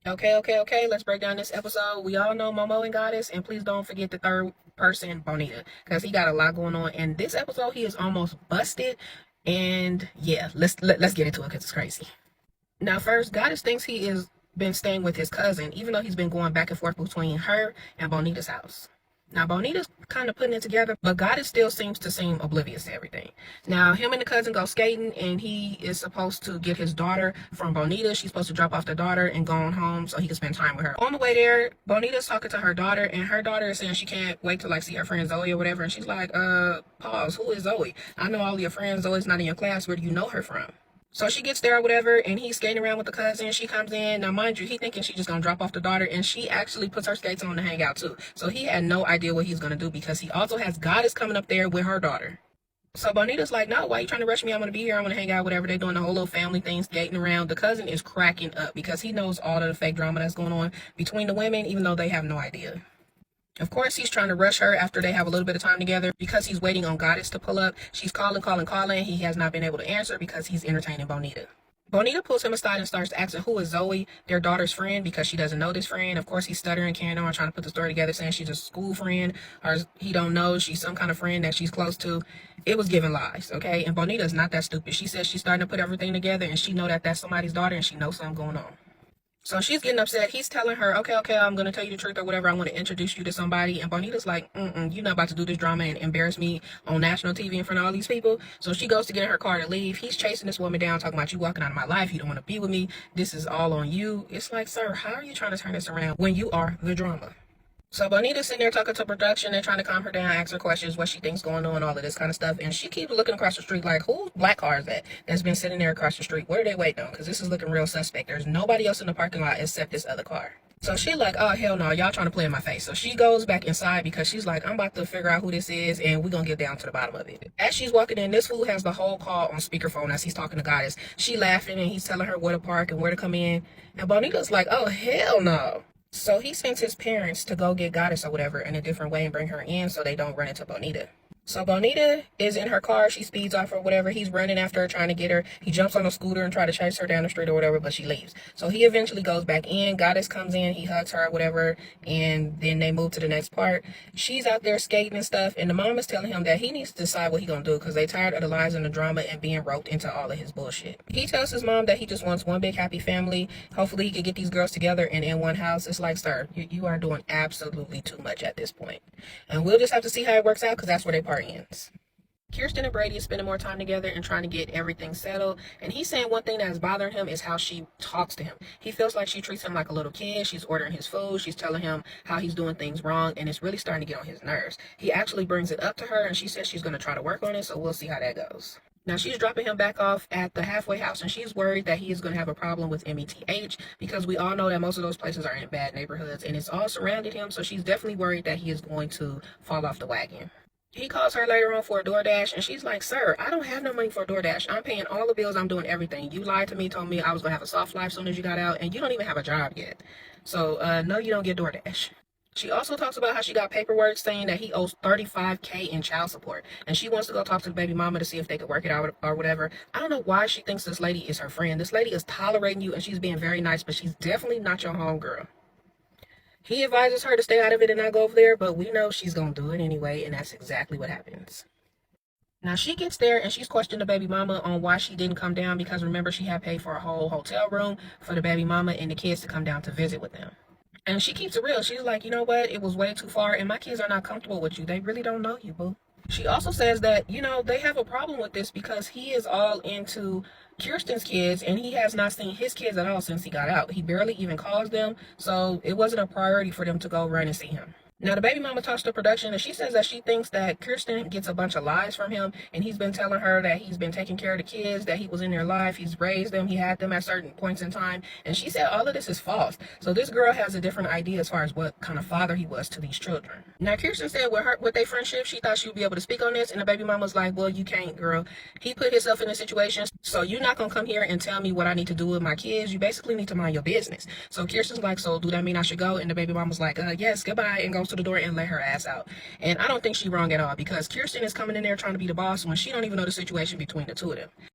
Okay. Let's break down this episode. We all know Momo and Goddess, and please don't forget the third person, Bonita, because he got a lot going on. And this episode, he is almost busted. And yeah, let's get into it because it's crazy. Now, first, Goddess thinks he is been staying with his cousin, even though he's been going back and forth between her and Bonita's house. Now, Bonita's kind of putting it together, but Goddess still seem oblivious to everything. Now, him and the cousin go skating, and he is supposed to get his daughter from Bonita. She's supposed to drop off the daughter and go on home so he can spend time with her. On the way there, Bonita's talking to her daughter, and her daughter is saying she can't wait to see her friend Zoe or whatever. And she's like, pause, who is Zoe? I know all your friends. Zoe's not in your class. Where do you know her from? So she gets there or whatever, and he's skating around with the cousin. She comes in. Now, mind you, he thinking she's just going to drop off the daughter, and she actually puts her skates on to hang out, too. So he had no idea what he's going to do because he also has Goddess coming up there with her daughter. So Bonita's like, no, why are you trying to rush me? I'm going to be here. I'm going to hang out, whatever. They're doing the whole little family thing, skating around. The cousin is cracking up because he knows all of the fake drama that's going on between the women, even though they have no idea. Of course, he's trying to rush her after they have a little bit of time together because he's waiting on Goddess to pull up. She's calling. He has not been able to answer because he's entertaining Bonita. Bonita pulls him aside and starts asking who is Zoe, their daughter's friend, because she doesn't know this friend. Of course, he's stuttering, carrying on, trying to put the story together, saying she's a school friend, or he don't know, she's some kind of friend that she's close to. It was giving lies, okay? And Bonita's not that stupid. She says she's starting to put everything together, and she know that that's somebody's daughter, and she knows something going on. So she's getting upset. He's telling her, okay, I'm going to tell you the truth or whatever. I want to introduce you to somebody. And Bonita's like, you're not about to do this drama and embarrass me on national TV in front of all these people. So she goes to get in her car to leave. He's chasing this woman down, talking about you walking out of my life. You don't want to be with me. This is all on you. It's like, sir, how are you trying to turn this around when you are the drama? So Bonita's sitting there talking to production and trying to calm her down, ask her questions, what she thinks going on, all of this kind of stuff. And she keeps looking across the street like, whose black car is that's been sitting there across the street? What are they waiting on? Because this is looking real suspect. There's nobody else in the parking lot except this other car. So she's like, oh, hell no, y'all trying to play in my face. So she goes back inside because she's like, I'm about to figure out who this is and we're going to get down to the bottom of it. As she's walking in, this fool has the whole call on speakerphone as he's talking to Goddess. She laughing and he's telling her where to park and where to come in. And Bonita's like, oh, hell no. So he sends his parents to go get Goddess or whatever in a different way and bring her in so they don't run into Bonita. So Bonita is in her car. She speeds off or whatever. He's running after her, trying to get her. He jumps on a scooter and tries to chase her down the street or whatever, but she leaves. So he eventually goes back in. Goddess comes in. He hugs her or whatever, and then they move to the next part. She's out there skating and stuff, and the mom is telling him that he needs to decide what he's going to do because they're tired of the lies and the drama and being roped into all of his bullshit. He tells his mom that he just wants one big happy family. Hopefully he can get these girls together and in one house. It's like, sir, you are doing absolutely too much at this point. And we'll just have to see how it works out because that's where they part ends. Kirsten and Brady are spending more time together and trying to get everything settled. And he's saying one thing that is bothering him is how she talks to him. He feels like she treats him like a little kid. She's ordering his food. She's telling him how he's doing things wrong. And it's really starting to get on his nerves. He actually brings it up to her and she says she's going to try to work on it. So we'll see how that goes. Now, she's dropping him back off at the halfway house, and she's worried that he is going to have a problem with METH because we all know that most of those places are in bad neighborhoods, and it's all surrounded him, so she's definitely worried that he is going to fall off the wagon. He calls her later on for a DoorDash, and she's like, sir, I don't have no money for a DoorDash. I'm paying all the bills. I'm doing everything. You lied to me, told me I was going to have a soft life as soon as you got out, and you don't even have a job yet. So, no, you don't get DoorDash. She also talks about how she got paperwork saying that he owes $35K in child support. And she wants to go talk to the baby mama to see if they could work it out or whatever. I don't know why she thinks this lady is her friend. This lady is tolerating you and she's being very nice, but she's definitely not your homegirl. He advises her to stay out of it and not go over there, but we know she's going to do it anyway, and that's exactly what happens. Now, she gets there and she's questioning the baby mama on why she didn't come down because remember, she had paid for a whole hotel room for the baby mama and the kids to come down to visit with them. And she keeps it real. She's like, you know what? It was way too far, and my kids are not comfortable with you. They really don't know you, boo. She also says that, they have a problem with this because he is all into Kirsten's kids, and he has not seen his kids at all since he got out. He barely even calls them, so it wasn't a priority for them to go run and see him. Now, the baby mama talks to production, and she says that she thinks that Kirsten gets a bunch of lies from him, and he's been telling her that he's been taking care of the kids, that he was in their life, he's raised them, he had them at certain points in time, and she said all of this is false. So this girl has a different idea as far as what kind of father he was to these children. Now, Kirsten said with their friendship, she thought she would be able to speak on this, and the baby mama's like, well, you can't, girl. He put himself in a situation, so you're not going to come here and tell me what I need to do with my kids. You basically need to mind your business. So Kirsten's like, so do that mean I should go? And the baby mama's like, yes, goodbye, and goes to the door and let her ass out. And I don't think she's wrong at all because Kirsten is coming in there trying to be the boss when she don't even know the situation between the two of them.